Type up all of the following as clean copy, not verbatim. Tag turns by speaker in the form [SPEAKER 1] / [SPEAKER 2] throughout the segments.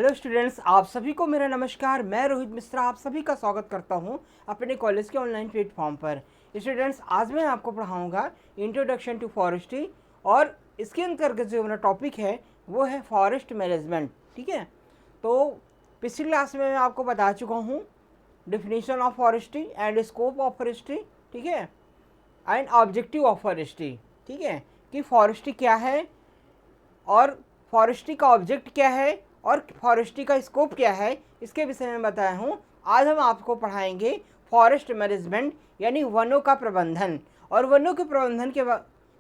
[SPEAKER 1] Hello students, आप सभी को मेरा नमस्कार। मैं रोहित मिश्रा आप सभी का स्वागत करता हूं अपने कॉलेज के ऑनलाइन प्लेटफॉर्म पर। स्टूडेंट्स, आज मैं आपको पढ़ाऊंगा इंट्रोडक्शन टू फॉरेस्ट्री और इसके अंतर्गत जो मेरा टॉपिक है वो है फॉरेस्ट मैनेजमेंट। ठीक है, तो पिछली क्लास में मैं आपको बता चुका हूँ definition of forestry and scope of forestry, ठीक है, एंड ऑब्जेक्टिव ऑफ फॉरेस्ट्री। ठीक है, कि फॉरेस्ट्री क्या है और फॉरेस्ट्री का ऑब्जेक्ट क्या है और फॉरेस्ट्री का स्कोप क्या है, इसके विषय में बताया हूँ। आज हम आपको पढ़ाएंगे फॉरेस्ट मैनेजमेंट यानी वनों का प्रबंधन। और वनों के प्रबंधन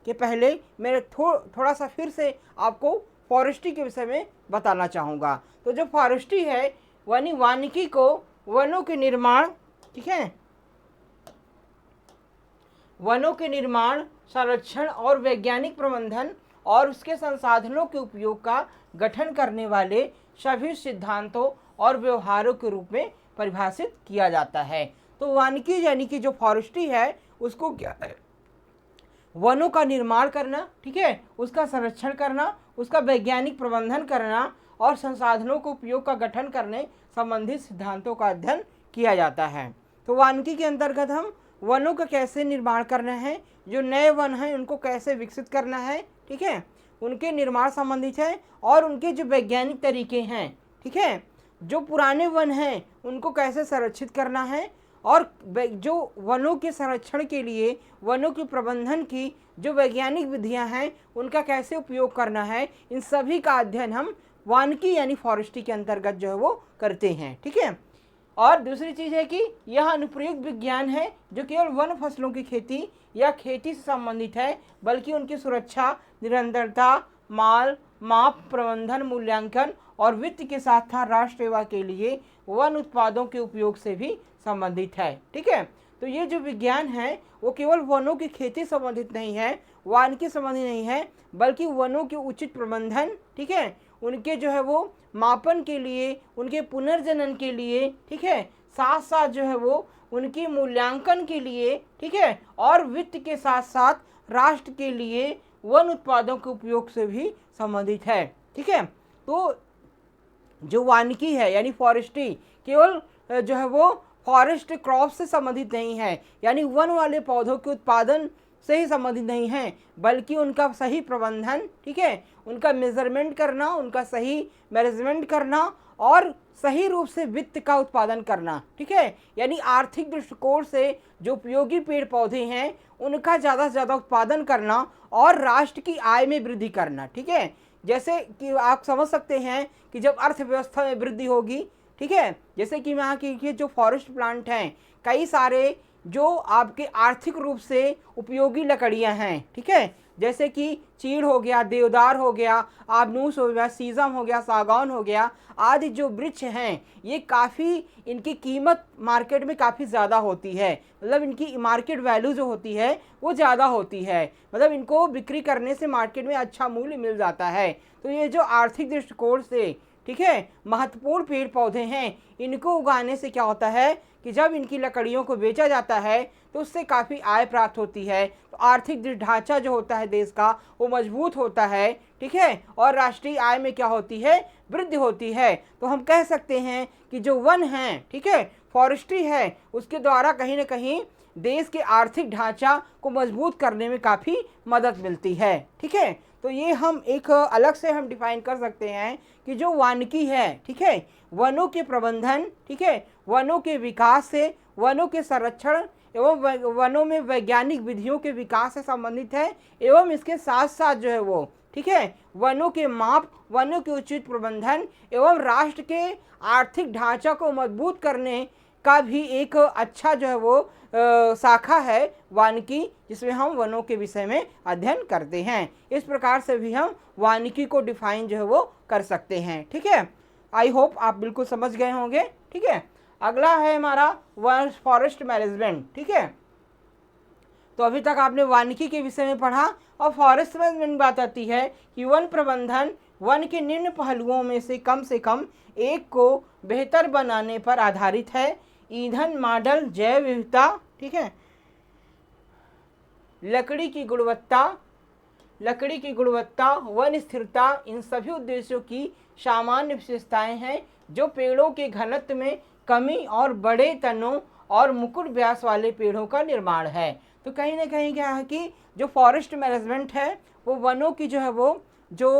[SPEAKER 1] के पहले मैं थोड़ा सा फिर से आपको फॉरेस्ट्री के विषय में बताना चाहूँगा। तो जो फॉरेस्ट्री है यानी वानिकी को वनों के निर्माण, ठीक है, वनों के निर्माण, संरक्षण और वैज्ञानिक प्रबंधन और उसके संसाधनों के उपयोग का गठन करने वाले सभी सिद्धांतों और व्यवहारों के रूप में परिभाषित किया जाता है। तो वानिकी यानी कि जो फॉरेस्ट्री है उसको क्या है, वनों का निर्माण करना, ठीक है, उसका संरक्षण करना, उसका वैज्ञानिक प्रबंधन करना और संसाधनों के उपयोग का गठन करने संबंधित सिद्धांतों का अध्ययन किया जाता है। तो वानिकी के अंतर्गत हम वनों का कैसे निर्माण करना है, जो नए वन हैं उनको कैसे विकसित करना है, ठीक है, उनके निर्माण संबंधित है और उनके जो वैज्ञानिक तरीके हैं, ठीक है, जो पुराने वन हैं उनको कैसे संरक्षित करना है और जो वनों के संरक्षण के लिए वनों के प्रबंधन की जो वैज्ञानिक विधियां हैं उनका कैसे उपयोग करना है, इन सभी का अध्ययन हम वानिकी यानी फॉरेस्ट्री के अंतर्गत जो है वो करते हैं। ठीक है, और दूसरी चीज़ है कि यह अनुप्रयुक्त विज्ञान है जो केवल वन फसलों की खेती या खेती से संबंधित है, बल्कि उनकी सुरक्षा, निरंतरता, माल, माप, प्रबंधन, मूल्यांकन और वित्त के साथ साथ राष्ट्र सेवा के लिए वन उत्पादों के उपयोग से भी संबंधित है। ठीक है, तो ये जो विज्ञान है वो केवल वनों की खेती संबंधित नहीं है, वानिकी संबंधित नहीं है, बल्कि वनों के उचित प्रबंधन, ठीक है, उनके जो है वो मापन के लिए, उनके पुनर्जनन के लिए, ठीक है, साथ साथ जो है वो उनकी मूल्यांकन के लिए, ठीक है, और वित्त के साथ साथ राष्ट्र के लिए वन उत्पादों के उपयोग से भी संबंधित है। ठीक है, तो जो वानिकी है यानी फॉरेस्ट्री केवल जो है वो फॉरेस्ट क्रॉप से संबंधित नहीं है, यानी वन वाले पौधों के उत्पादन से ही संबंधित नहीं है, बल्कि उनका सही प्रबंधन, ठीक है, उनका मेजरमेंट करना, उनका सही मैनेजमेंट करना और सही रूप से वित्त का उत्पादन करना। ठीक है, यानी आर्थिक दृष्टिकोण से जो उपयोगी पेड़ पौधे हैं उनका ज़्यादा से ज़्यादा उत्पादन करना और राष्ट्र की आय में वृद्धि करना। ठीक है, जैसे कि आप समझ सकते हैं कि जब अर्थव्यवस्था में वृद्धि होगी, ठीक है, जैसे कि यहाँ की जो फॉरेस्ट प्लांट हैं, कई सारे जो आपके आर्थिक रूप से उपयोगी लकड़ियाँ हैं, ठीक है, जैसे कि चीड़ हो गया, देवदार हो गया, आबनूस हो गया, सीसम हो गया, सागौन हो गया, आदि जो वृक्ष हैं ये काफ़ी, इनकी कीमत मार्केट में काफ़ी ज़्यादा होती है, मतलब इनकी मार्केट वैल्यू जो होती है वो ज़्यादा होती है, मतलब इनको बिक्री करने से मार्केट में अच्छा मूल्य मिल जाता है। तो ये जो आर्थिक दृष्टिकोण से, ठीक है, महत्वपूर्ण पेड़ पौधे हैं, इनको उगाने से क्या होता है कि जब इनकी लकड़ियों को बेचा जाता है तो उससे काफ़ी आय प्राप्त होती है, तो आर्थिक ढांचा जो होता है देश का वो मजबूत होता है। ठीक है, और राष्ट्रीय आय में क्या होती है, वृद्धि होती है। तो हम कह सकते हैं कि जो वन हैं, ठीक है, फॉरेस्ट्री है, उसके द्वारा कहीं ना कहीं देश के आर्थिक ढांचा को मजबूत करने में काफ़ी मदद मिलती है। ठीक है, तो ये हम एक अलग से हम डिफाइन कर सकते हैं कि जो वानिकी है, ठीक है, वनों के प्रबंधन, ठीक है, वनों के विकास से, वनों के संरक्षण एवं वनों में वैज्ञानिक विधियों के विकास से संबंधित है, एवं इसके साथ साथ जो है वो, ठीक है, वनों के माप, वनों के उचित प्रबंधन एवं राष्ट्र के आर्थिक ढांचा को मजबूत करने का भी एक अच्छा जो है वो शाखा है वानिकी, जिसमें हम वनों के विषय में अध्ययन करते हैं। इस प्रकार से भी हम वानिकी को डिफाइन जो है वो कर सकते हैं। ठीक है, आई होप आप बिल्कुल समझ गए होंगे। ठीक है, अगला है हमारा फॉरेस्ट मैनेजमेंट। ठीक है, तो अभी तक आपने वानिकी के विषय में पढ़ा और फॉरेस्ट मैनेजमेंट बात आती है कि वन प्रबंधन वन के निम्न पहलुओं में से कम एक को बेहतर बनाने पर आधारित है। ईंधन मॉडल, जैव विविधता, ठीक है, लकड़ी की गुणवत्ता, लकड़ी की गुणवत्ता, वन स्थिरता, इन सभी उद्देश्यों की सामान्य विशेषताएं हैं जो पेड़ों के घनत्व में कमी और बड़े तनों और मुकुट व्यास वाले पेड़ों का निर्माण है। तो कहीं ना कहीं क्या है कि जो फॉरेस्ट मैनेजमेंट है वो वनों की जो है वो जो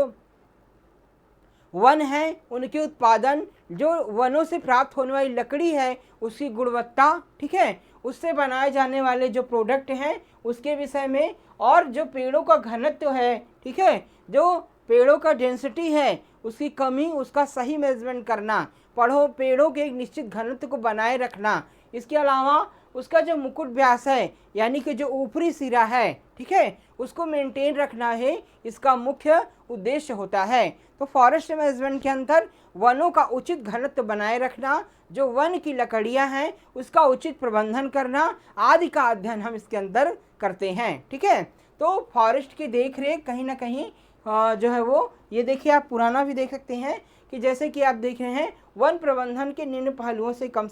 [SPEAKER 1] वन है उनके उत्पादन, जो वनों से प्राप्त होने वाली लकड़ी है उसकी गुणवत्ता, ठीक है, उससे बनाए जाने वाले जो प्रोडक्ट हैं उसके विषय में, और जो पेड़ों का घनत्व है, ठीक है, जो पेड़ों का डेंसिटी है उसकी कमी, उसका सही मेजरमेंट करना, पेड़ों के एक निश्चित घनत्व को बनाए रखना। इसके अलावा उसका जो मुकुट व्यास है यानी कि जो ऊपरी सिरा है, ठीक है, उसको मेंटेन रखना है, इसका मुख्य उद्देश्य होता है। तो फॉरेस्ट मैनेजमेंट के अंदर वनों का उचित घनत्व बनाए रखना, जो वन की लकड़ियां हैं उसका उचित प्रबंधन करना आदि का अध्ययन हम इसके अंदर करते हैं, ठीक है। तो फॉरेस्ट की देख रेख कहीं ना कहीं जो है वो, ये देखिए आप पुराना भी देख सकते हैं कि जैसे कि आप देख रहे हैं वन प्रबंधन के निम्न पहलुओं से कम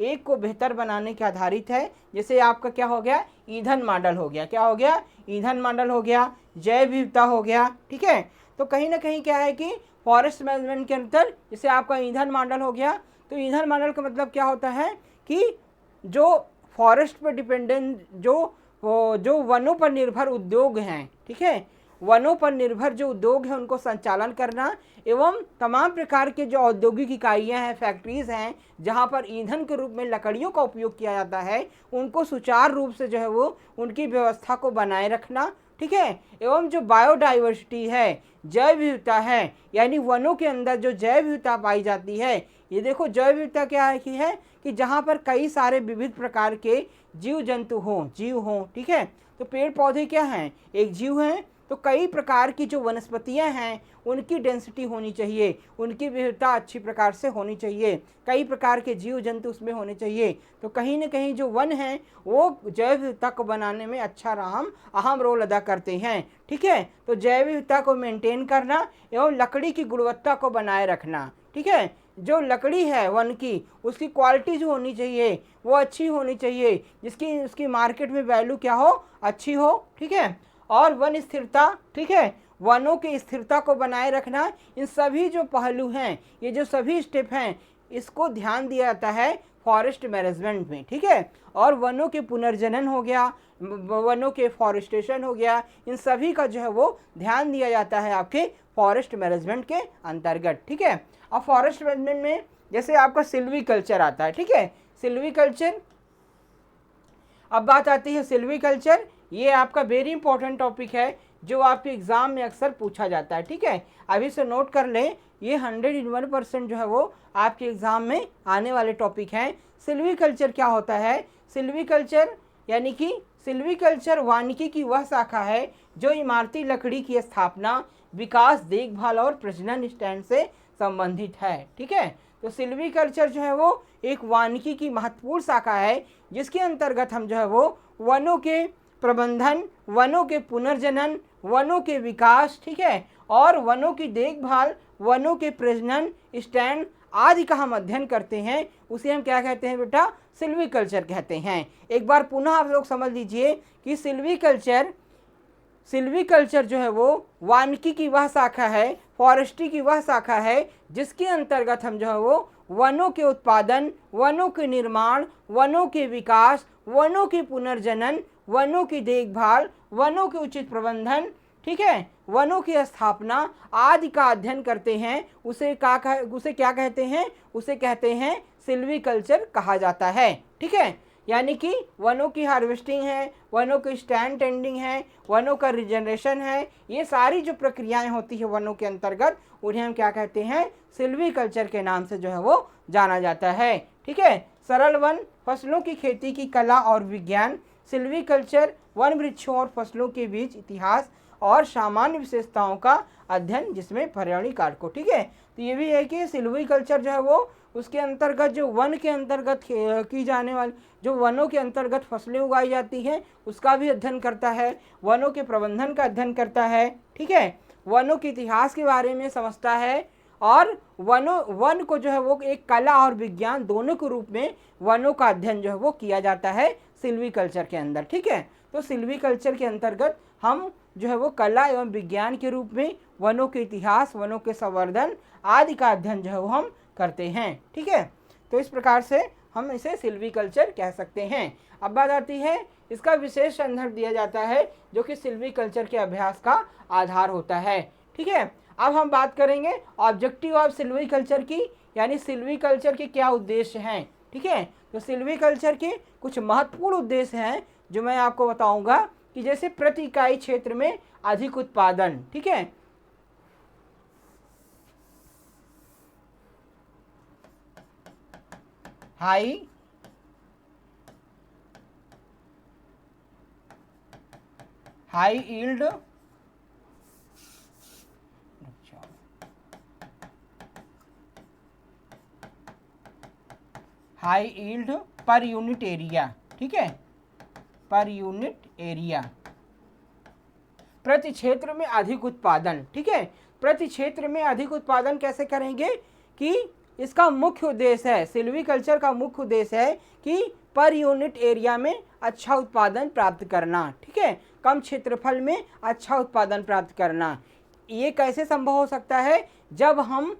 [SPEAKER 1] एक को बेहतर बनाने के आधारित है। जैसे आपका क्या हो गया, ईंधन मॉडल हो गया, क्या हो गया, ईंधन मॉडल हो गया, जैव विविधता हो गया, ठीक है। तो कहीं ना कहीं क्या है कि फॉरेस्ट मैनेजमेंट के अंदर जैसे आपका ईंधन मॉडल हो गया, तो ईंधन मॉडल का मतलब क्या होता है कि जो फॉरेस्ट पर डिपेंडेंट जो वनों पर निर्भर उद्योग हैं, ठीक है, वनों पर निर्भर जो उद्योग है उनको संचालन करना, एवं तमाम प्रकार के जो औद्योगिक इकाइयां हैं, फैक्ट्रीज हैं जहां पर ईंधन के रूप में लकड़ियों का उपयोग किया जाता है, उनको सुचारू रूप से जो है वो उनकी व्यवस्था को बनाए रखना, ठीक है। एवं जो बायोडाइवर्सिटी है, जैव विविधता है, यानी वनों के अंदर जो जैव विविधता पाई जाती है, ये देखो जैव विविधता क्या है कि जहाँ पर कई सारे विविध प्रकार के जीव जंतु हों, ठीक है। तो पेड़ पौधे क्या हैं, एक जीव हैं, तो कई प्रकार की जो वनस्पतियां हैं उनकी डेंसिटी होनी चाहिए, उनकी विविधता अच्छी प्रकार से होनी चाहिए, कई प्रकार के जीव जंतु उसमें होने चाहिए। तो कहीं ना कहीं जो वन हैं वो जैव विविधता को बनाने में अहम रोल अदा करते हैं, ठीक है। तो जैव विविधता को मेंटेन करना एवं लकड़ी की गुणवत्ता को बनाए रखना, ठीक है। जो लकड़ी है वन की उसकी क्वालिटी जो होनी चाहिए वो अच्छी होनी चाहिए, जिसकी उसकी मार्केट में वैल्यू क्या हो, अच्छी हो, ठीक है। और वन स्थिरता, ठीक है, वनों की स्थिरता को बनाए रखना, इन सभी जो पहलू हैं, ये जो सभी स्टेप हैं, इसको ध्यान दिया जाता है फॉरेस्ट मैनेजमेंट में, ठीक है। और वनों के पुनर्जनन हो गया, वनों के फॉरेस्टेशन हो गया, इन सभी का जो है वो ध्यान दिया जाता है आपके फॉरेस्ट मैनेजमेंट के अंतर्गत, ठीक है। अब फॉरेस्ट मैनेजमेंट में जैसे आपका सिल्वीकल्चर आता है, ठीक है, सिल्वीकल्चर। अब बात आती है सिल्वीकल्चर, ये आपका वेरी इंपॉर्टेंट टॉपिक है जो आपके एग्जाम में अक्सर पूछा जाता है, ठीक है। अभी से नोट कर लें, ये 101% जो है वो आपके एग्जाम में आने वाले टॉपिक हैं। सिल्वीकल्चर क्या होता है, सिल्वीकल्चर यानी कि सिल्वीकल्चर वानिकी की वह शाखा है जो इमारती लकड़ी की स्थापना, विकास, देखभाल और प्रजनन स्टैंड से संबंधित है, ठीक है। तो सिल्वीकल्चर जो है वो एक वानिकी की महत्वपूर्ण शाखा है जिसके अंतर्गत हम जो है वो वनों के प्रबंधन, वनों के पुनर्जनन, वनों के विकास, ठीक है, और वनों की देखभाल, वनों के प्रजनन स्टैंड आदि का हम अध्ययन करते हैं। उसे हम क्या कहते हैं बेटा, सिल्वीकल्चर कहते हैं। एक बार पुनः आप लोग समझ लीजिए कि सिल्वीकल्चर जो है वो वानिकी की वह शाखा है, फॉरेस्ट्री की वह शाखा है जिसके अंतर्गत हम जो है वो वनों के उत्पादन, वनों के निर्माण, वनों के विकास, वनों के पुनर्जनन, वनों की देखभाल, वनों के उचित प्रबंधन, ठीक है, वनों की स्थापना आदि का अध्ययन करते हैं। उसे क्या कहते हैं, उसे कहते हैं सिल्वीकल्चर कहा जाता है, ठीक है। यानी कि वनों की हार्वेस्टिंग है, वनों की स्टैंड टेंडिंग है, वनों का रिजनरेशन है, ये सारी जो प्रक्रियाएं होती है वनों के अंतर्गत उन्हें हम क्या कहते हैं, सिल्वीकल्चर के नाम से जो है वो जाना जाता है, ठीक है। सरल वन, फसलों की खेती की कला और विज्ञान, सिल्वीकल्चर वन वृक्षों और फसलों के बीच इतिहास और सामान्य विशेषताओं का अध्ययन जिसमें पर्यावरणीय कारकों, ठीक है। तो ये भी है कि सिल्वीकल्चर जो है वो उसके अंतर्गत जो वन के अंतर्गत की जाने वाली जो वनों के अंतर्गत फसलें उगाई जाती हैं उसका भी अध्ययन करता है, वनों के प्रबंधन का अध्ययन करता है, ठीक है, वनों के इतिहास के बारे में समझता है, और वन को जो है वो एक कला और विज्ञान दोनों के रूप में वनों का अध्ययन जो है वो किया जाता है सिल्वीकल्चर के अंदर, ठीक है। तो सिल्वीकल्चर के अंतर्गत हम जो है वो कला एवं विज्ञान के रूप में वनों के इतिहास, वनों के संवर्धन आदि का अध्ययन जो है वो हम करते हैं। ठीक है, तो इस प्रकार से हम इसे सिल्वीकल्चर कह सकते हैं। अब बात आती है, इसका विशेष संदर्भ दिया जाता है जो कि सिल्वीकल्चर के अभ्यास का आधार होता है। ठीक है, अब हम बात करेंगे ऑब्जेक्टिव ऑफ सिल्वीकल्चर की, यानी सिल्वीकल्चर के क्या उद्देश्य हैं। ठीक है, तो सिल्वीकल्चर के कुछ महत्वपूर्ण उद्देश्य हैं जो मैं आपको बताऊंगा, कि जैसे प्रति इकाई क्षेत्र में अधिक उत्पादन। ठीक है, high yield per unit area. ठीक है, पर यूनिट एरिया, प्रति क्षेत्र में अधिक उत्पादन। ठीक है, प्रति क्षेत्र में अधिक उत्पादन कैसे करेंगे, कि इसका मुख्य उद्देश्य है, सिल्वीकल्चर का मुख्य उद्देश्य है कि पर यूनिट एरिया में अच्छा उत्पादन प्राप्त करना। ठीक है, कम क्षेत्रफल में अच्छा उत्पादन प्राप्त करना। ये कैसे संभव हो सकता है, जब हम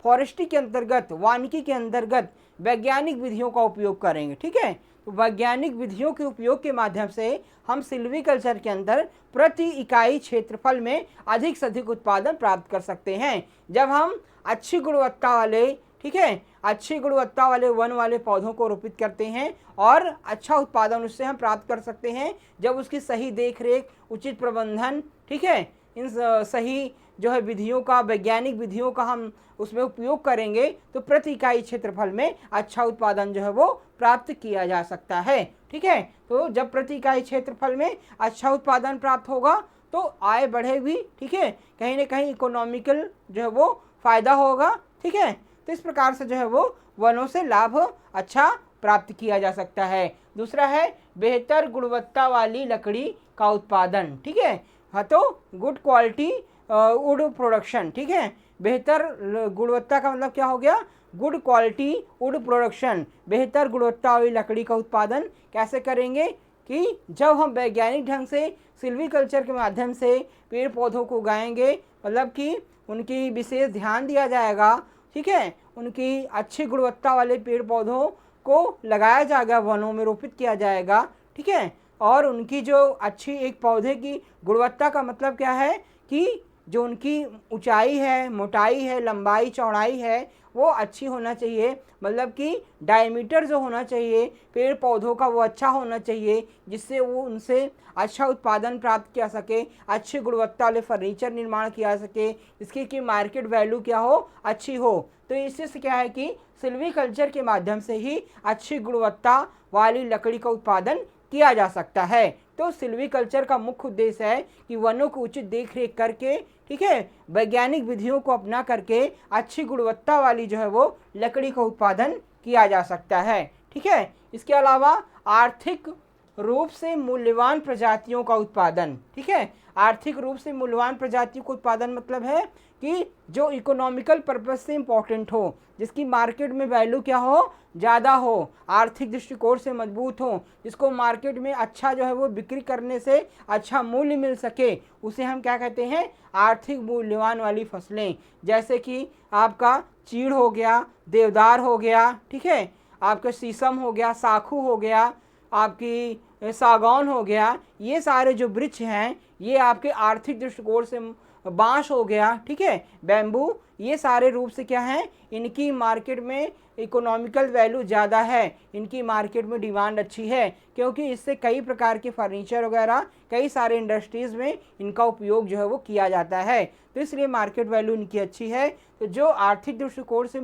[SPEAKER 1] फॉरेस्ट्री के अंतर्गत, वानिकी के अंतर्गत वैज्ञानिक विधियों का उपयोग करेंगे। ठीक है, तो वैज्ञानिक विधियों के उपयोग के माध्यम से हम सिल्वीकल्चर के अंदर प्रति इकाई क्षेत्रफल में अधिक से अधिक उत्पादन प्राप्त कर सकते हैं। जब हम अच्छी गुणवत्ता वाले, ठीक है, अच्छी गुणवत्ता वाले वन वाले पौधों को रोपित करते हैं और अच्छा उत्पादन उससे हम प्राप्त कर सकते हैं जब उसकी सही देखरेख, उचित प्रबंधन, ठीक है, इन सही जो है विधियों का, वैज्ञानिक विधियों का हम उसमें उपयोग करेंगे तो प्रति इकाई क्षेत्रफल में अच्छा उत्पादन जो है वो प्राप्त किया जा सकता है। ठीक है, तो जब प्रति इकाई क्षेत्रफल में अच्छा उत्पादन प्राप्त होगा तो आय बढ़ेगी। ठीक है, कहीं ना कहीं इकोनॉमिकल जो है वो फायदा होगा। ठीक है, तो इस प्रकार से जो है वो वनों से लाभ अच्छा प्राप्त किया जा सकता है। दूसरा है बेहतर गुणवत्ता वाली लकड़ी का उत्पादन। ठीक है, हाँ, तो गुड क्वालिटी वुड प्रोडक्शन। ठीक है, बेहतर गुणवत्ता का मतलब क्या हो गया, गुड क्वालिटी वुड प्रोडक्शन, बेहतर गुणवत्ता वाली लकड़ी का उत्पादन कैसे करेंगे, कि जब हम वैज्ञानिक ढंग से सिल्वीकल्चर के माध्यम से पेड़ पौधों को उगाएंगे, मतलब कि उनकी विशेष ध्यान दिया जाएगा। ठीक है, उनकी अच्छी गुणवत्ता वाले पेड़ पौधों को लगाया जाएगा, वनों में रोपित किया जाएगा। ठीक है, और उनकी जो अच्छी, एक पौधे की गुणवत्ता का मतलब क्या है, कि जो उनकी ऊंचाई है, मोटाई है, लंबाई चौड़ाई है, वो अच्छी होना चाहिए। मतलब कि डायमीटर जो होना चाहिए पेड़ पौधों का वो अच्छा होना चाहिए, जिससे वो उनसे अच्छा उत्पादन प्राप्त किया सके, अच्छी गुणवत्ता वाले फर्नीचर निर्माण किया सके, इसकी की मार्केट वैल्यू क्या हो, अच्छी हो। तो इससे क्या है कि सिल्वीकल्चर के माध्यम से ही अच्छी गुणवत्ता वाली लकड़ी का उत्पादन किया जा सकता है। तो सिल्वीकल्चर का मुख्य उद्देश्य है कि वनों को उचित देखरेख करके, ठीक है, वैज्ञानिक विधियों को अपना करके अच्छी गुणवत्ता वाली जो है वो लकड़ी का उत्पादन किया जा सकता है। ठीक है, इसके अलावा आर्थिक रूप से मूल्यवान प्रजातियों का उत्पादन। ठीक है, आर्थिक रूप से मूल्यवान प्रजातियों का उत्पादन मतलब है कि जो इकोनॉमिकल पर्पज से इम्पोर्टेंट हो, जिसकी मार्केट में वैल्यू क्या हो, ज़्यादा हो, आर्थिक दृष्टिकोण से मजबूत हो, जिसको मार्केट में अच्छा जो है वो बिक्री करने से अच्छा मूल्य मिल सके, उसे हम क्या कहते हैं, आर्थिक मूल्यवान वाली फसलें। जैसे कि आपका चीड़ हो गया, देवदार हो गया, ठीक है, आपका शीशम हो गया, साखू हो गया, आपकी सागौन हो गया, ये सारे जो वृक्ष हैं ये आपके आर्थिक दृष्टिकोण से, बांस हो गया, ठीक है, बैम्बू, ये सारे रूप से क्या हैं, इनकी मार्केट में इकोनॉमिकल वैल्यू ज़्यादा है, इनकी मार्केट में डिमांड अच्छी है, क्योंकि इससे कई प्रकार के फर्नीचर वगैरह कई सारे इंडस्ट्रीज़ में इनका उपयोग जो है वो किया जाता है। तो इसलिए मार्केट वैल्यू इनकी अच्छी है। तो जो आर्थिक दृष्टिकोण से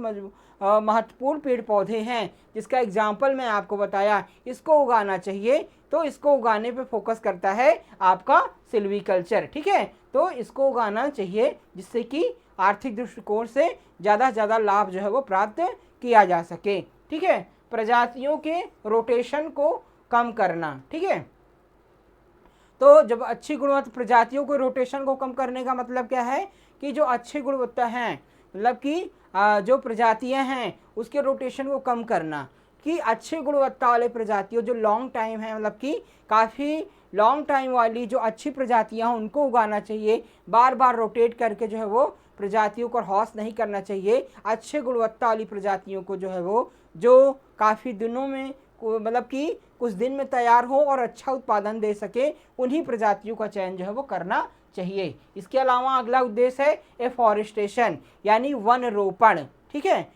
[SPEAKER 1] महत्वपूर्ण पेड़ पौधे हैं, जिसका एग्जाम्पल मैं आपको बताया, इसको उगाना चाहिए। तो इसको उगाने पे फोकस करता है आपका सिल्वीकल्चर। ठीक है, तो इसको उगाना चाहिए जिससे कि आर्थिक दृष्टिकोण से ज़्यादा से ज़्यादा लाभ जो है वो प्राप्त किया जा सके। ठीक है, प्रजातियों के रोटेशन को कम करना। ठीक है, तो जब अच्छी गुणवत्ता प्रजातियों को रोटेशन को कम करने का मतलब क्या है, कि जो अच्छी गुणवत्ता हैं, मतलब कि जो प्रजातियां हैं उसके रोटेशन को कम करना। कि अच्छी गुणवत्ता वाले प्रजातियों जो लॉन्ग टाइम है, मतलब कि काफ़ी लॉन्ग टाइम वाली जो अच्छी प्रजातियां हैं उनको उगाना चाहिए। बार बार रोटेट करके जो है वो प्रजातियों को ह्रास नहीं करना चाहिए। अच्छे गुणवत्ता वाली प्रजातियों को जो है वो जो काफ़ी दिनों में मतलब कि कुछ दिन में तैयार हो और अच्छा उत्पादन दे सके, उन्हीं प्रजातियों का चयन जो है वो करना चाहिए। इसके अलावा अगला उद्देश्य है एफॉरेस्टेशन यानी वन रोपण। ठीक है,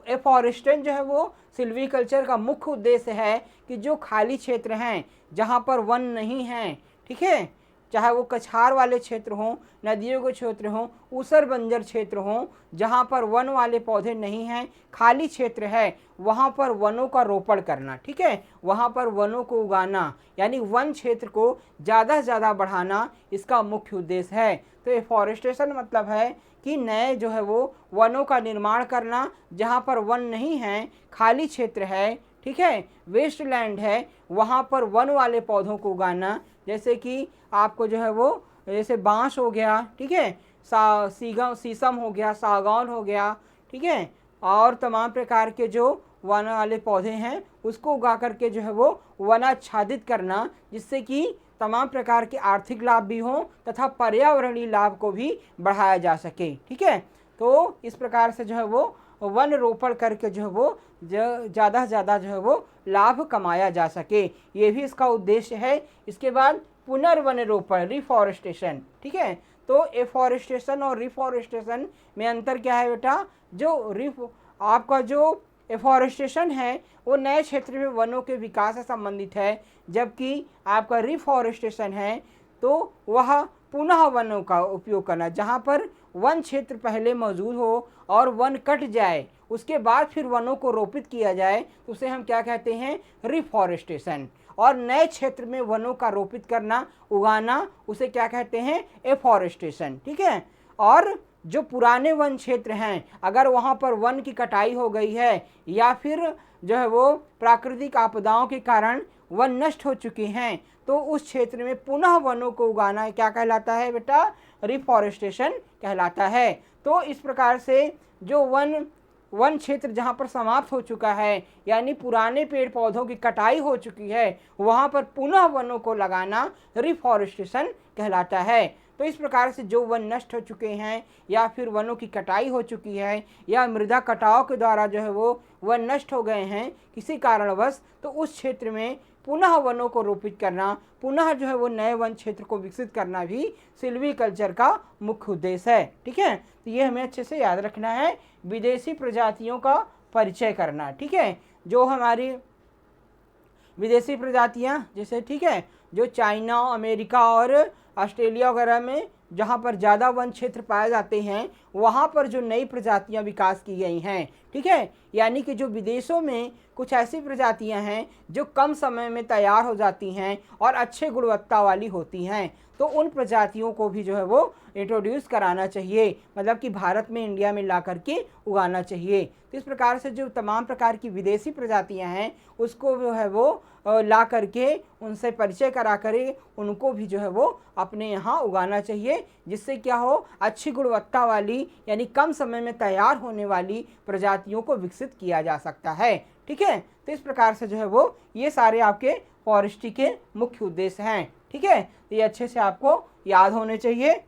[SPEAKER 1] एफॉरेस्टेशन जो है वो सिल्वीकल्चर का मुख्य उद्देश्य है कि जो खाली क्षेत्र हैं जहाँ पर वन नहीं हैं, ठीक है, चाहे वो कछार वाले क्षेत्र हों, नदियों के क्षेत्र हों, ऊसर बंजर क्षेत्र हों, जहाँ पर वन वाले पौधे नहीं हैं, खाली क्षेत्र है, वहाँ पर वनों का रोपण करना। ठीक है, वहाँ पर वनों को उगाना यानी वन क्षेत्र को ज़्यादा से ज़्यादा बढ़ाना इसका मुख्य उद्देश्य है। तो एफॉरेस्टेशन मतलब है कि नए जो है वो वनों का निर्माण करना, जहाँ पर वन नहीं है, खाली क्षेत्र है, ठीक है, वेस्ट लैंड है, वहाँ पर वन वाले पौधों को उगाना। जैसे कि आपको जो है वो जैसे बांस हो गया, ठीक है, शीशम हो गया, सागौन हो गया, ठीक है, और तमाम प्रकार के जो वन वाले पौधे हैं उसको उगा करके जो है वो वनाच्छादित करना, जिससे कि तमाम प्रकार के आर्थिक लाभ भी हों तथा पर्यावरणीय लाभ को भी बढ़ाया जा सके। ठीक है, तो इस प्रकार से जो है वो वन रोपण करके जो है वो ज़्यादा से ज़्यादा जो है वो लाभ कमाया जा सके, ये भी इसका उद्देश्य है। इसके बाद पुनर्वन रोपण रिफॉरेस्टेशन। ठीक है, तो एफॉरेस्टेशन और रिफॉरेस्टेशन में अंतर क्या है बेटा? जो आपका जो एफॉरेस्टेशन है वो नए क्षेत्र में वनों के विकास से संबंधित है, जबकि आपका रिफॉरेस्टेशन है तो वह पुनः वनों का उपयोग करना, जहाँ पर वन क्षेत्र पहले मौजूद हो और वन कट जाए उसके बाद फिर वनों को रोपित किया जाए तो उसे हम क्या कहते हैं? रिफॉरेस्टेशन। और नए क्षेत्र में वनों का रोपित करना, उगाना, उसे क्या कहते हैं? एफॉरेस्टेशन। ठीक है, और जो पुराने वन क्षेत्र हैं अगर वहाँ पर वन की कटाई हो गई है या फिर जो है वो प्राकृतिक आपदाओं के कारण वन नष्ट हो चुके हैं तो उस क्षेत्र में पुनः वनों को उगाना क्या कहलाता है बेटा? रिफॉरेस्टेशन कहलाता है। तो इस प्रकार से जो वन क्षेत्र जहाँ पर समाप्त हो चुका है यानी पुराने पेड़ पौधों की कटाई हो चुकी है, वहाँ पर पुनः वनों को लगाना रिफॉरेस्टेशन कहलाता है। तो इस प्रकार से जो वन नष्ट हो चुके हैं या फिर वनों की कटाई हो चुकी है या मृदा कटाव के द्वारा जो है वो वन नष्ट हो गए हैं किसी कारणवश, तो उस क्षेत्र में पुनः वनों को रोपित करना, पुनः जो है वो नए वन क्षेत्र को विकसित करना भी सिल्वीकल्चर का मुख्य उद्देश्य है। ठीक है, तो ये हमें अच्छे से याद रखना है। विदेशी प्रजातियों का परिचय करना, ठीक है, जो हमारी विदेशी प्रजातियां जैसे, ठीक है, जो चाइना, अमेरिका और ऑस्ट्रेलिया वगैरह में जहाँ पर ज़्यादा वन क्षेत्र पाए जाते हैं वहाँ पर जो नई प्रजातियाँ विकास की गई हैं, ठीक है, यानी कि जो विदेशों में कुछ ऐसी प्रजातियाँ हैं जो कम समय में तैयार हो जाती हैं और अच्छे गुणवत्ता वाली होती हैं, तो उन प्रजातियों को भी जो है वो इंट्रोड्यूस कराना चाहिए, मतलब कि भारत में, इंडिया में ला करके उगाना चाहिए। तो इस प्रकार से जो तमाम प्रकार की विदेशी प्रजातियां हैं उसको जो है वो ला करके उनसे परिचय करा करे उनको भी जो है वो अपने यहाँ उगाना चाहिए, जिससे क्या हो, अच्छी गुणवत्ता वाली यानी कम समय में तैयार होने वाली प्रजातियों को विकसित किया जा सकता है। ठीक है, तो इस प्रकार से जो है वो ये सारे आपके फॉरेस्ट्री के मुख्य उद्देश्य हैं। ठीक है, तो ये अच्छे से आपको याद होने चाहिए।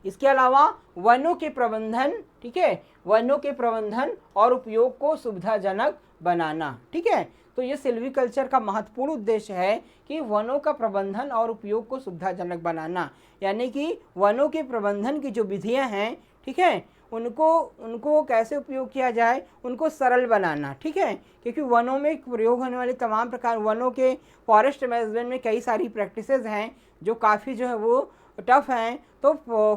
[SPEAKER 1] इसके अलावा वनों के प्रबंधन, ठीक है, वनों के प्रबंधन और उपयोग को सुविधाजनक बनाना। ठीक है, तो ये सिल्वीकल्चर का महत्वपूर्ण उद्देश्य है कि वनों का प्रबंधन और उपयोग को सुविधाजनक बनाना, यानी कि वनों के प्रबंधन की जो विधियां हैं, ठीक है, उनको कैसे उपयोग किया जाए, उनको सरल बनाना। ठीक है, क्योंकि वनों में प्रयोग होने वाले तमाम प्रकार, वनों के फॉरेस्ट मैनेजमेंट में कई सारी प्रैक्टिसेस हैं जो काफ़ी जो है वो टफ हैं, तो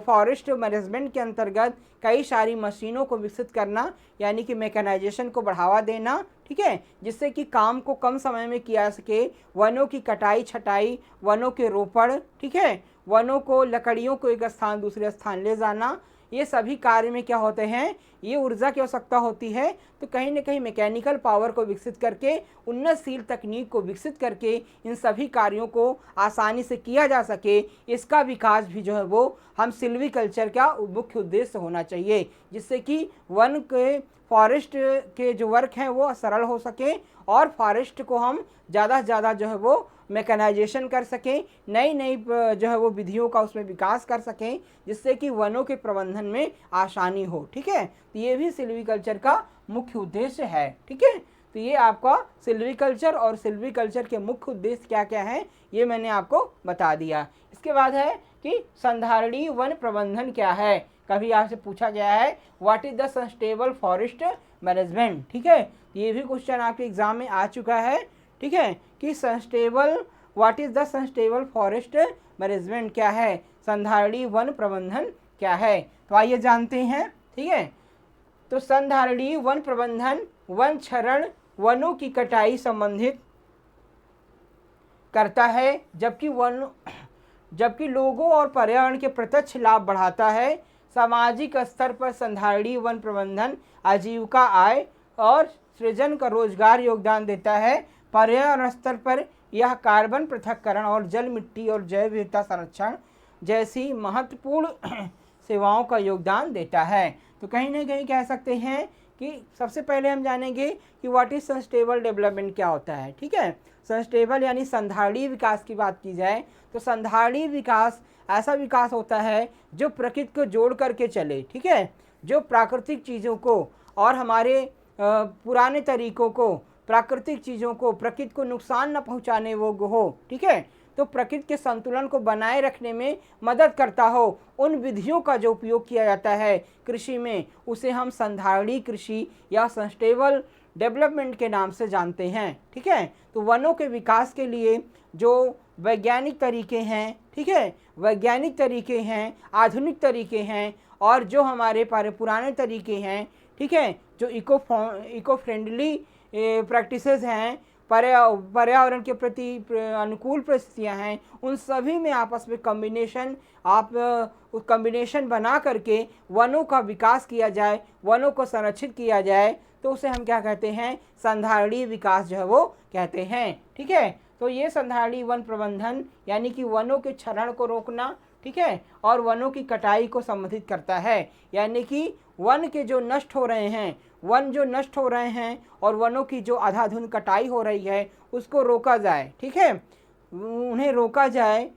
[SPEAKER 1] फॉरेस्ट मैनेजमेंट के अंतर्गत कई सारी मशीनों को विकसित करना यानी कि मैकेनाइजेशन को बढ़ावा देना, ठीक है, जिससे कि काम को कम समय में किया जा सके, वनों की कटाई छटाई, वनों के रोपण, ठीक है, वनों को, लकड़ियों को एक स्थान दूसरे स्थान ले जाना, ये सभी कार्य में क्या होते हैं, ये ऊर्जा की आवश्यकता होती है। तो कहीं ना कहीं मैकेनिकल पावर को विकसित करके, उन्नतशील तकनीक को विकसित करके इन सभी कार्यों को आसानी से किया जा सके, इसका विकास भी जो है वो हम सिल्वीकल्चर का मुख्य उद्देश्य होना चाहिए, जिससे कि वन के फॉरेस्ट के जो वर्क हैं वो सरल हो सके और फॉरेस्ट को हम ज़्यादा से ज़्यादा जो है वो मैकेनाइजेशन कर सकें, नई नई जो है वो विधियों का उसमें विकास कर सकें, जिससे कि वनों के प्रबंधन में आसानी हो। ठीक है, तो ये भी सिल्वीकल्चर का मुख्य उद्देश्य है। ठीक है, तो ये आपका सिल्वीकल्चर और सिल्वीकल्चर के मुख्य उद्देश्य क्या क्या हैं ये मैंने आपको बता दिया। इसके बाद है कि संधारणीय वन प्रबंधन क्या है। कभी आपसे पूछा गया है what is the sustainable forest management. ठीक है, ये भी क्वेश्चन आपके एग्जाम में आ चुका है। ठीक है, कि sustainable what is the sustainable forest management क्या है, संधारणीय वन प्रबंधन क्या है, तो आइए जानते हैं। ठीक है, तो संधारणीय वन प्रबंधन वन क्षरण वनों की कटाई संबंधित करता है, जबकि लोगों और पर्यावरण के प्रत्यक्ष लाभ बढ़ाता है। सामाजिक स्तर पर संधारणीय वन प्रबंधन आजीविका आय और सृजन का रोजगार योगदान देता है। पर्यावरण स्तर पर यह कार्बन पृथक्करण और जल मिट्टी और जैव विविधता संरक्षण जैसी महत्वपूर्ण सेवाओं का योगदान देता है। तो कहीं ना कहीं कह सकते हैं कि सबसे पहले हम जानेंगे कि व्हाट इज सस्टेनेबल डेवलपमेंट क्या होता है। ठीक है, सस्टेनेबल यानी संधारणीय विकास की बात की जाए तो संधारणीय विकास ऐसा विकास होता है जो प्रकृति को जोड़ करके चले। ठीक है, जो प्राकृतिक चीज़ों को और हमारे पुराने तरीकों को, प्राकृतिक चीज़ों को, प्रकृति को नुकसान न पहुंचाने योग्य हो। ठीक है, तो प्रकृति के संतुलन को बनाए रखने में मदद करता हो, उन विधियों का जो उपयोग किया जाता है कृषि में, उसे हम संधारणीय कृषि या सस्टेनेबल डेवलपमेंट के नाम से जानते हैं। ठीक है, तो वनों के विकास के लिए जो वैज्ञानिक तरीके हैं, ठीक है, वैज्ञानिक तरीके हैं, आधुनिक तरीके हैं और जो हमारे पुराने तरीके हैं, ठीक है, जो इको फ्रेंडली प्रैक्टिसेस हैं, पर्यावरण के प्रति अनुकूल परिस्थितियाँ हैं, उन सभी में आपस में कम्बिनेशन बना करके वनों का विकास किया जाए, वनों को संरक्षित किया जाए, तो उसे हम क्या कहते हैं, संधारणीय विकास जो है वो कहते हैं। ठीक है, तो ये संधारणीय वन प्रबंधन यानी कि वनों के क्षरण को रोकना, ठीक है, और वनों की कटाई को संबोधित करता है, यानी कि वन के जो नष्ट हो रहे हैं, वन जो नष्ट हो रहे हैं और वनों की जो अंधाधुंध कटाई हो रही है उसको रोका जाए। ठीक है, उन्हें रोका जाए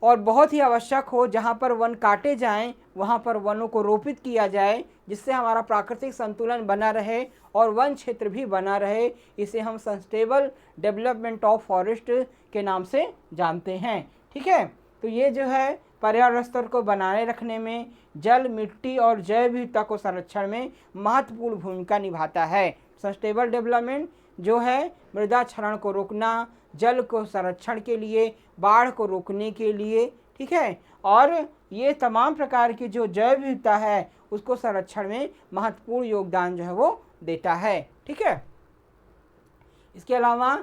[SPEAKER 1] और बहुत ही आवश्यक हो जहाँ पर वन काटे जाएं वहाँ पर वनों को रोपित किया जाए, जिससे हमारा प्राकृतिक संतुलन बना रहे और वन क्षेत्र भी बना रहे। इसे हम सस्टेनेबल डेवलपमेंट ऑफ फॉरेस्ट के नाम से जानते हैं। ठीक है, तो ये जो है पर्यावरण स्तर को बनाए रखने में, जल, मिट्टी और जैव विविधता को संरक्षण में महत्वपूर्ण भूमिका निभाता है। सस्टेनेबल डेवलपमेंट जो है मृदा क्षरण को रोकना, जल को संरक्षण के लिए, बाढ़ को रोकने के लिए, ठीक है, और ये तमाम प्रकार की जो जैव विविधता है उसको संरक्षण में महत्वपूर्ण योगदान जो है वो देता है। ठीक है, इसके अलावा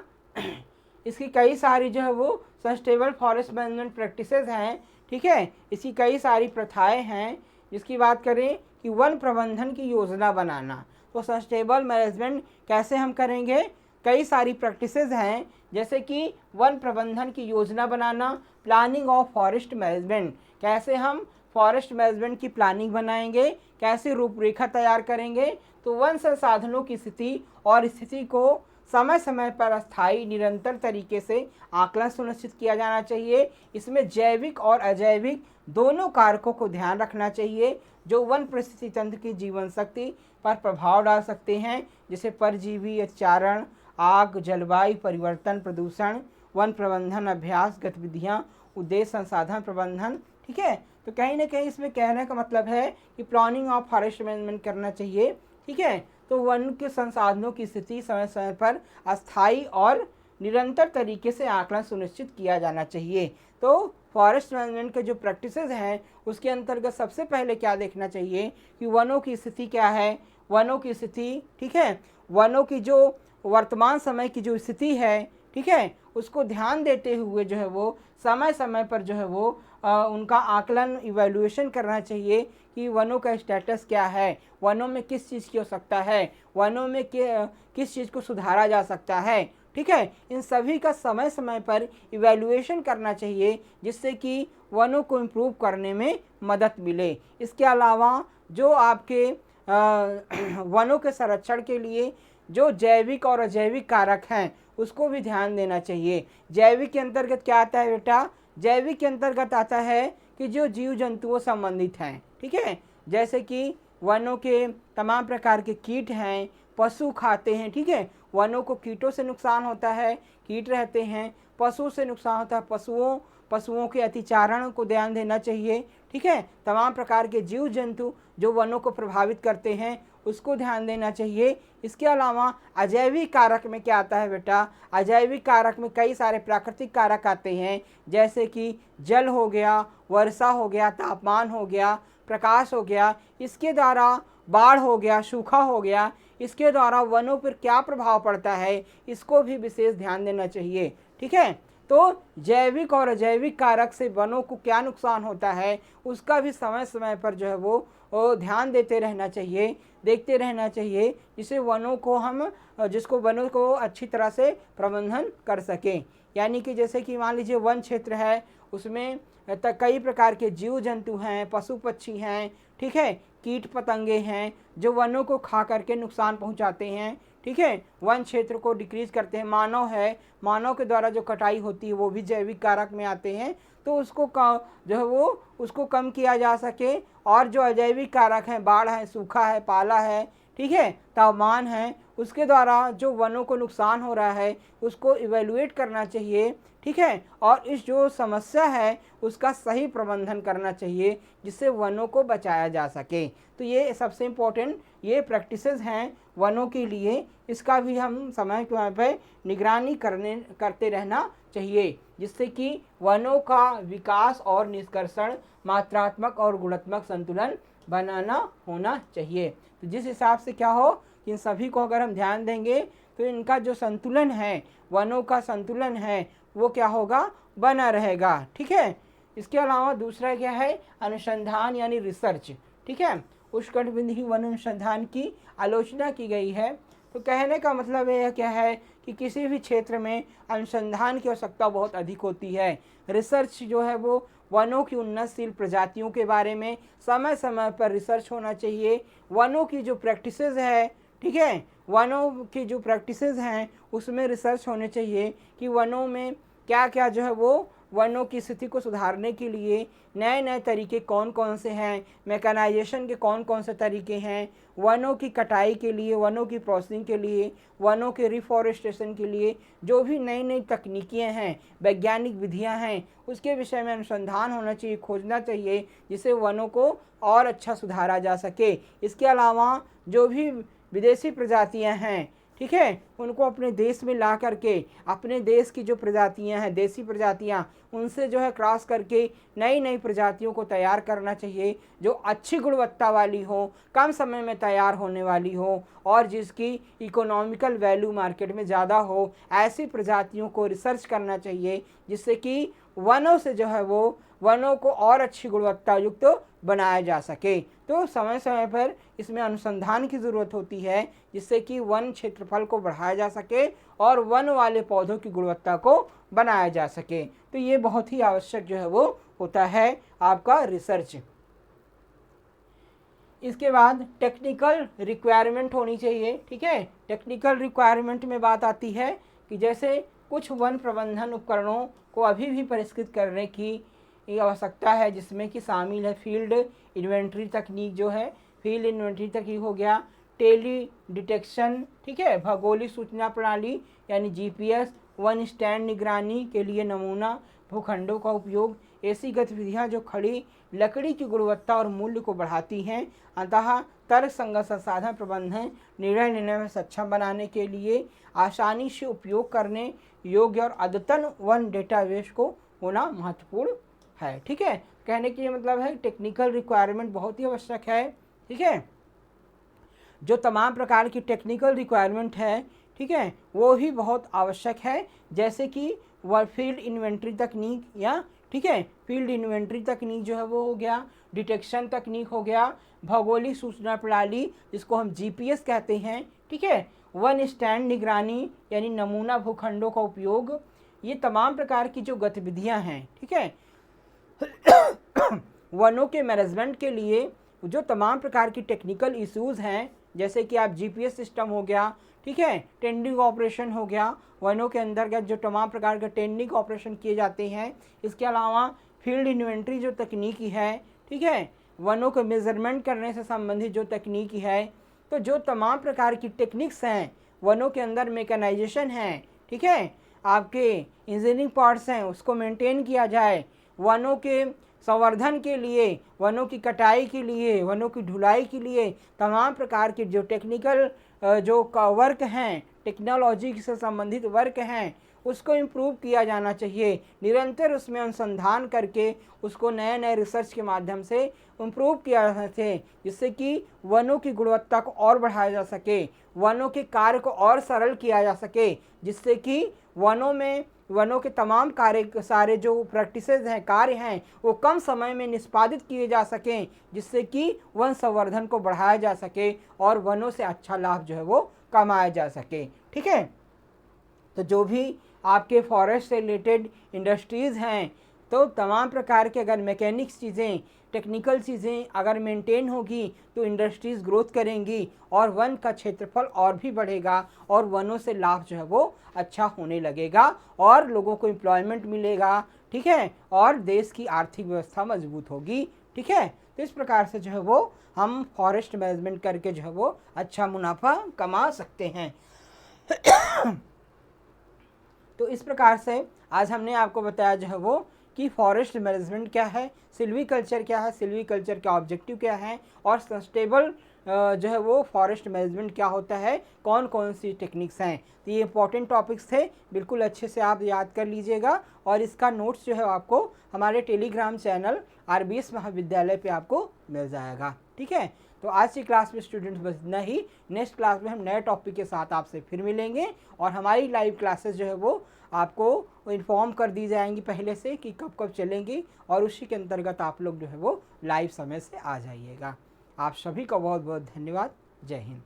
[SPEAKER 1] इसकी कई सारी जो है वो सस्टेनेबल फॉरेस्ट मैनेजमेंट प्रैक्टिसेस हैं। ठीक है, इसकी कई सारी प्रथाएं हैं। जिसकी बात करें कि वन प्रबंधन की योजना बनाना, तो सस्टेनेबल मैनेजमेंट कैसे हम करेंगे, कई सारी प्रैक्टिसेस हैं, जैसे कि वन प्रबंधन की योजना बनाना, प्लानिंग ऑफ फॉरेस्ट मैनेजमेंट, कैसे हम फॉरेस्ट मैनेजमेंट की प्लानिंग बनाएंगे, कैसे रूपरेखा तैयार करेंगे। तो वन संसाधनों की स्थिति और स्थिति को समय समय पर स्थायी निरंतर तरीके से आकलन सुनिश्चित किया जाना चाहिए। इसमें जैविक और अजैविक दोनों कारकों को ध्यान रखना चाहिए जो वन परिस्थिति तंत्र की जीवन शक्ति पर प्रभाव डाल सकते हैं, जैसे परजीवी, चारण, आग, जलवायु परिवर्तन, प्रदूषण, वन प्रबंधन अभ्यास गतिविधियाँ, उद्देश्य संसाधन प्रबंधन। ठीक है, तो कहीं ना कहीं इसमें कहने का मतलब है कि प्लानिंग ऑफ फॉरेस्ट मैनेजमेंट करना चाहिए। ठीक है, तो वन के संसाधनों की स्थिति समय समय पर अस्थायी और निरंतर तरीके से आकलन सुनिश्चित किया जाना चाहिए। तो फॉरेस्ट मैनेजमेंट के जो प्रैक्टिसेस हैं उसके अंतर्गत सबसे पहले क्या देखना चाहिए कि वनों की स्थिति क्या है, वनों की स्थिति, ठीक है, वनों की जो वर्तमान समय की जो स्थिति है, ठीक है, उसको ध्यान देते हुए जो है वो समय समय पर जो है वो उनका आकलन, इवैल्यूएशन करना चाहिए कि वनों का स्टेटस क्या है, वनों में किस चीज़ की आवश्यकता है, वनों में किस चीज़ को सुधारा जा सकता है। ठीक है, इन सभी का समय समय पर इवैल्यूएशन करना चाहिए जिससे कि वनों को इम्प्रूव करने में मदद मिले। इसके अलावा जो आपके वनों के संरक्षण के लिए जो जैविक और अजैविक कारक हैं उसको भी ध्यान देना चाहिए। जैविक के अंतर्गत क्या आता है बेटा? जैविक के अंतर्गत आता है कि जो जीव जंतुओं संबंधित हैं, ठीक है, जैसे कि वनों के तमाम प्रकार के कीट हैं, पशु खाते हैं, ठीक है, वनों को कीटों से नुकसान होता है, कीट रहते हैं, पशु से नुकसान होता है, पशुओं के अतिचारण को ध्यान देना चाहिए, ठीक है, तमाम प्रकार के जीव जंतु जो वनों को प्रभावित करते हैं उसको ध्यान देना चाहिए। इसके अलावा अजैविक कारक में क्या आता है बेटा? अजैविक कारक में कई सारे प्राकृतिक कारक आते हैं, जैसे कि जल हो गया, वर्षा हो गया, तापमान हो गया, प्रकाश हो गया, इसके द्वारा बाढ़ हो गया, सूखा हो गया, इसके द्वारा वनों पर क्या प्रभाव पड़ता है इसको भी विशेष ध्यान देना चाहिए, ठीक है। तो जैविक और अजैविक कारक से वनों को क्या नुकसान होता है उसका भी समय समय पर जो है वो ध्यान देते रहना चाहिए, देखते रहना चाहिए, जिससे वनों को अच्छी तरह से प्रबंधन कर सकें। यानी कि जैसे कि मान लीजिए वन क्षेत्र है, उसमें कई प्रकार के जीव जंतु हैं, पशु पक्षी हैं, ठीक है, कीट पतंगे हैं जो वनों को खा करके नुकसान पहुंचाते हैं, ठीक है, वन क्षेत्र को डिक्रीज करते हैं। मानव के द्वारा जो कटाई होती है वो भी जैविक कारक में आते हैं, तो उसको कम किया जा सके। और जो अजैविक कारक हैं, बाढ़ है, सूखा है, पाला है, ठीक है, तापमान है, उसके द्वारा जो वनों को नुकसान हो रहा है उसको इवेलुएट करना चाहिए, ठीक है, और इस जो समस्या है उसका सही प्रबंधन करना चाहिए जिससे वनों को बचाया जा सके। तो ये सबसे इम्पोर्टेंट ये प्रैक्टिसेस हैं वनों के लिए, इसका भी हम समय पर निगरानी करते रहना चाहिए, जिससे कि वनों का विकास और निष्कर्षण मात्रात्मक और गुणात्मक संतुलन बनाना होना चाहिए। तो जिस हिसाब से क्या हो, इन सभी को अगर हम ध्यान देंगे तो इनका जो संतुलन है, वनों का संतुलन है, वो क्या होगा, बना रहेगा, ठीक है। इसके अलावा दूसरा क्या है, अनुसंधान यानी रिसर्च, ठीक है, उष्णकटिबंधीय वन अनुसंधान की आलोचना की गई है। तो कहने का मतलब यह क्या है कि किसी भी क्षेत्र में अनुसंधान की आवश्यकता बहुत अधिक होती है। रिसर्च जो है वो वनों की उन्नतशील प्रजातियों के बारे में समय समय पर रिसर्च होना चाहिए। वनों की जो प्रैक्टिसेस है, ठीक है, वनों की जो प्रैक्टिसेस हैं उसमें रिसर्च होने चाहिए कि वनों में क्या क्या जो है वो वनों की स्थिति को सुधारने के लिए नए नए तरीके कौन कौन से हैं, मैकेनाइजेशन के कौन कौन से तरीके हैं, वनों की कटाई के लिए, वनों की प्रोसेसिंग के लिए, वनों के रिफॉरेस्टेशन के लिए जो भी नई नई तकनीकें हैं, वैज्ञानिक विधियां हैं, उसके विषय में अनुसंधान होना चाहिए, खोजना चाहिए, जिससे वनों को और अच्छा सुधारा जा सके। इसके अलावा जो भी विदेशी प्रजातियां हैं, ठीक है, उनको अपने देश में ला करके अपने देश की जो प्रजातियां हैं, देसी प्रजातियां, उनसे जो है क्रॉस करके नई नई प्रजातियों को तैयार करना चाहिए जो अच्छी गुणवत्ता वाली हो, कम समय में तैयार होने वाली हो और जिसकी इकोनॉमिकल वैल्यू मार्केट में ज़्यादा हो। ऐसी प्रजातियों को रिसर्च करना चाहिए जिससे कि वनों से जो है वो वनों को और अच्छी गुणवत्ता युक्त बनाया जा सके। तो समय समय पर इसमें अनुसंधान की ज़रूरत होती है जिससे कि वन क्षेत्रफल को बढ़ाया जा सके और वन वाले पौधों की गुणवत्ता को बनाया जा सके। तो ये बहुत ही आवश्यक जो है वो होता है आपका रिसर्च। इसके बाद टेक्निकल रिक्वायरमेंट होनी चाहिए, ठीक है। टेक्निकल रिक्वायरमेंट में बात आती है कि जैसे कुछ वन प्रबंधन उपकरणों को अभी भी परिष्कृत करने की आवश्यकता है, जिसमें कि शामिल है फील्ड इन्वेंट्री तकनीक, जो है फील्ड इन्वेंट्री तकनीक हो गया, टेली डिटेक्शन, ठीक है, भौगोलिक सूचना प्रणाली यानी जीपीएस, वन स्टैंड निगरानी के लिए नमूना भूखंडों का उपयोग, ऐसी गतिविधियां जो खड़ी लकड़ी की गुणवत्ता और मूल्य को बढ़ाती हैं। अतः तर्क संगत संसाधन प्रबंधन निर्णय लेने में सक्षम बनाने के लिए आसानी से उपयोग करने योग्य और अद्यतन वन डेटाबेस को होना महत्वपूर्ण है, ठीक है। कहने की मतलब है टेक्निकल रिक्वायरमेंट बहुत ही आवश्यक है, ठीक है। जो तमाम प्रकार की टेक्निकल रिक्वायरमेंट है, ठीक है, वो ही बहुत आवश्यक है, जैसे कि फील्ड इन्वेंट्री तकनीक या, ठीक है, फील्ड इन्वेंट्री तकनीक जो है वो हो गया, डिटेक्शन तकनीक हो गया, भौगोलिक सूचना प्रणाली जिसको हम जीपीएस कहते हैं, ठीक है, वन स्टैंड निगरानी यानी नमूना भूखंडों का उपयोग। ये तमाम प्रकार की जो गतिविधियां हैं, ठीक है, वनों के मैनेजमेंट के लिए जो तमाम प्रकार की टेक्निकल इश्यूज़ हैं, जैसे कि आप जीपीएस सिस्टम हो गया, ठीक है, टेंडिंग ऑपरेशन हो गया, वनों के अंतर्गत जो तमाम प्रकार के टेंडिंग ऑपरेशन किए जाते हैं, इसके अलावा फील्ड इन्वेंट्री जो तकनीकी है, ठीक है, वनों को मेजरमेंट करने से संबंधित जो तकनीकी है, तो जो तमाम प्रकार की टेक्निक्स हैं, वनों के अंदर मैकेनाइजेशन है, ठीक है, आपके इंजीनियरिंग पार्ट्स हैं, उसको मेंटेन किया जाए, वनों के संवर्धन के लिए, वनों की कटाई के लिए, वनों की ढुलाई के लिए तमाम प्रकार के जो टेक्निकल जो वर्क हैं, टेक्नोलॉजी से संबंधित वर्क हैं, उसको इम्प्रूव किया जाना चाहिए। निरंतर उसमें अनुसंधान करके उसको नए नए रिसर्च के माध्यम से इम्प्रूव किया जा सके, जिससे कि वनों की गुणवत्ता को और बढ़ाया जा सके, वनों के कार्य को और सरल किया जा सके, जिससे कि वनों के तमाम कार्य, सारे जो प्रैक्टिसेस हैं, कार्य हैं, वो कम समय में निष्पादित किए जा सकें, जिससे कि वन संवर्धन को बढ़ाया जा सके और वनों से अच्छा लाभ जो है वो कमाया जा सके। ठीक है, तो जो भी आपके फॉरेस्ट से रिलेटेड इंडस्ट्रीज़ हैं, तो तमाम प्रकार के अगर मैकेनिक्स चीज़ें, टेक्निकल चीज़ें अगर मेंटेन होगी तो इंडस्ट्रीज़ ग्रोथ करेंगी और वन का क्षेत्रफल और भी बढ़ेगा और वनों से लाभ जो है वो अच्छा होने लगेगा और लोगों को एम्प्लॉयमेंट मिलेगा। ठीक है, और देश की आर्थिक व्यवस्था मजबूत होगी। ठीक है, तो इस प्रकार से जो है वो हम फॉरेस्ट मैनेजमेंट करके जो है वो अच्छा मुनाफा कमा सकते हैं। तो इस प्रकार से आज हमने आपको बताया जो है वो कि फॉरेस्ट मैनेजमेंट क्या है, सिल्वीकल्चर क्या है, सिल्वीकल्चर का ऑब्जेक्टिव क्या है और सस्टेनेबल जो है वो फॉरेस्ट मैनेजमेंट क्या होता है, कौन कौन सी टेक्निक्स हैं। तो ये इंपॉर्टेंट टॉपिक्स थे, बिल्कुल अच्छे से आप याद कर लीजिएगा और इसका नोट्स जो है आपको हमारे टेलीग्राम चैनल आरबीएस महाविद्यालय पे आपको मिल जाएगा। ठीक है, तो आज की क्लास में स्टूडेंट्स बस इतना ही। नेक्स्ट क्लास में हम नए टॉपिक के साथ आपसे फिर मिलेंगे और हमारी लाइव क्लासेस जो है वो आपको इन्फॉर्म कर दी जाएंगी पहले से कि कब कब चलेंगी और उसी के अंतर्गत आप लोग जो है वो लाइव समय से आ जाइएगा। आप सभी का बहुत बहुत धन्यवाद। जय हिंद।